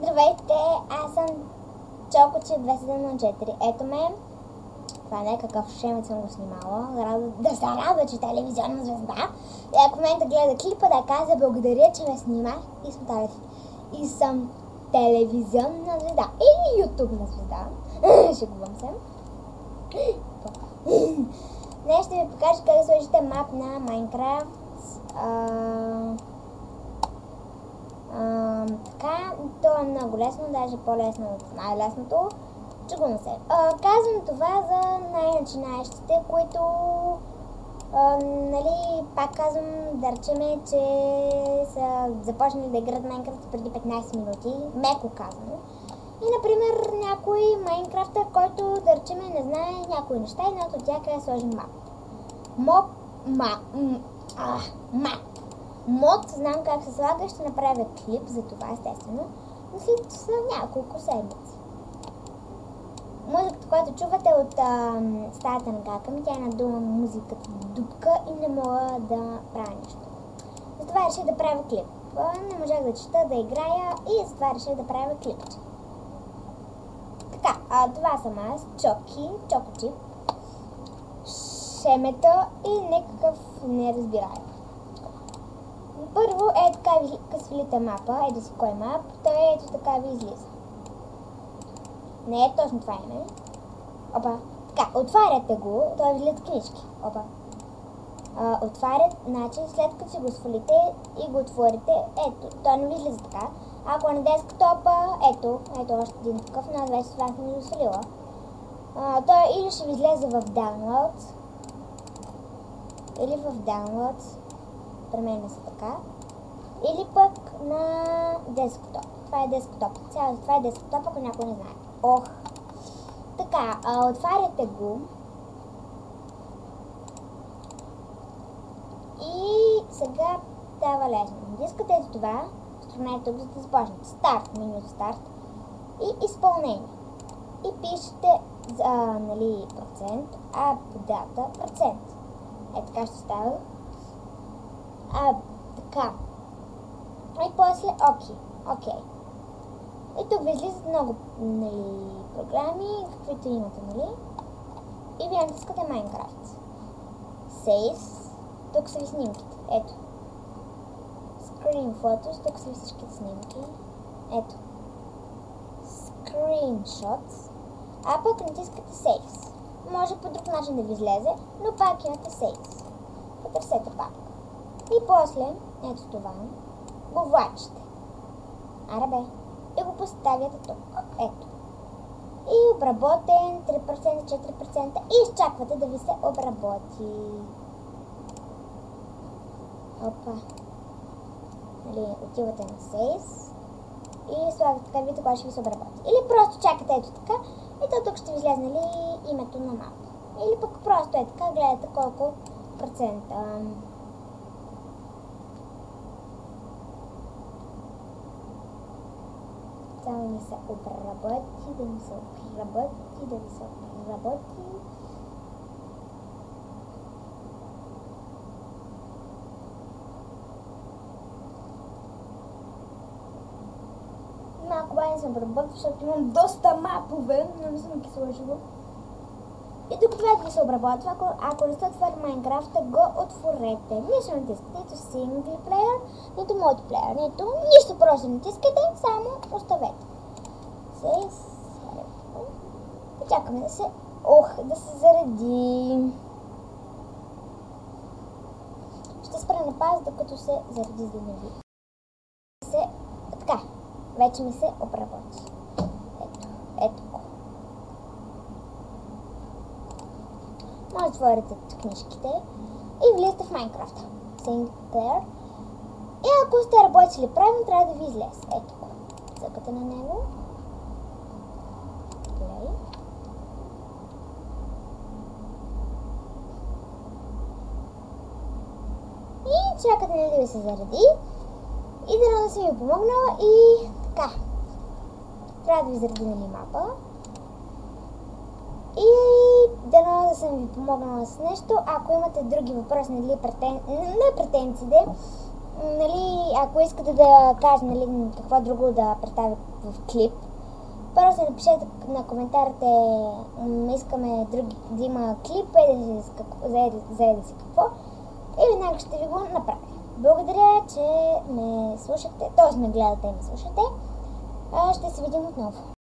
Здравейте, аз съм Чокоче 274. Ето ме. Това не е какъв шемет съм го снимала. Да се радва, че телевизионна звезда. И ако в момента гледа клипа, да каза благодаря, че ме снимах и съм телевизионна звезда. Или ютубна звезда. Шегувам се. Днес ще ви покажа как да сложите мап на Майнкрафт. Така, то е много лесно, даже по-лесно от най-лесното. Чугувам се. Казвам това за най-начинаещите, които пак казвам, да речеме, че са започнали да играят Майнкрафт преди 15 минути, меко казано. И, например, някой Майнкрафта, който, да речеме, не знае някои неща, и едното от тях е да сложим мап. Мод, знам как се слага, ще направя клип за това, естествено, но след няколко седмици. Музиката, която чувате от стаята на Гакъм, тя надума музиката дупка и не мога да правя нищо. Затова реших да правя клип. Не можах да чета, да играя и затова реших да правя клипче. Така, това съм аз, Чокочи, шемета и някакъв неразбираем. Първо така ви свалите мапа, ето си кой мап, той ето така ви излиза. Не е точно това име. Опа, така, отваряте го, той ви излизат книжки. Опа. Отварят, значи след като си го свалите и го отворите, ето, той не ви излиза така. Ако на десктопа, ето още един такъв, но аз вече това съм го свалила. Той или ще ви излезе в Downloads, или в Downloads, при мен са така, или пък на десктоп. Това е десктоп. Това е десктоп, ако някой не знае. Така, отваряте го и сега става лесно. Искате ето това, струнете го, за да започнете. Старт, меню старт и изпълнение. И пишете процент, дата процент. Така ще става. Така. И после окей. И тук ви излизат много програми, каквито имате, И вие натискате Minecraft. Save. Тук са ви снимките. Ето. Screen Photos. Тук са ви всичките снимки. Ето. Screenshots. А пък натискате Saves. Може по друг начин да ви излезе, но пак имате Saves. Потърсете пак. И после, ето това, го влачите. И го поставяте тук. Ето. И обработен 3%, 4% и изчаквате да ви се обработи. Опа. Отивате на Save и слагате така, видите кога ще ви се обработи. Или просто чакате ето така и то тук ще ви излезе името на мапа. Или пък просто е така, гледате колко процента. Само ми се обработи, да ми се обработи. Малко бавно съм обработил, защото имам доста мапове, но не съм ги сложила. И докато това да се обработва, ако не сте отворили Майнкрафта, го отворете. Нищо не натискате, нито синглплеер, нито мултиплеер, нищо просто натискате, само оставете. И чакаме да се зареди. Ще спра на паз, докато се зареди, за да не ви. Така, вече ми се обработи. Ето го. Може да отворите книжките и влизате в Майнкрафта. Синглплеер. И ако сте работили правилно, трябва да ви излезе. Ето го. Цъкате на него. Play. И чакате да ви се зареди. И да съм ви помогнала и така. Трябва да ви зареди мапа. И дано да съм ви помогнала с нещо. Ако имате други въпроси, не претенциите, Нали, ако искате да кажа, нали, какво друго да представя в клип, първо се напишете на коментарите, искаме да има клип, заеде си какво, и веднага ще ви го направя. Благодаря, че ме слушахте, т.е. ме гледате и ме слушате. Ще се видим отново.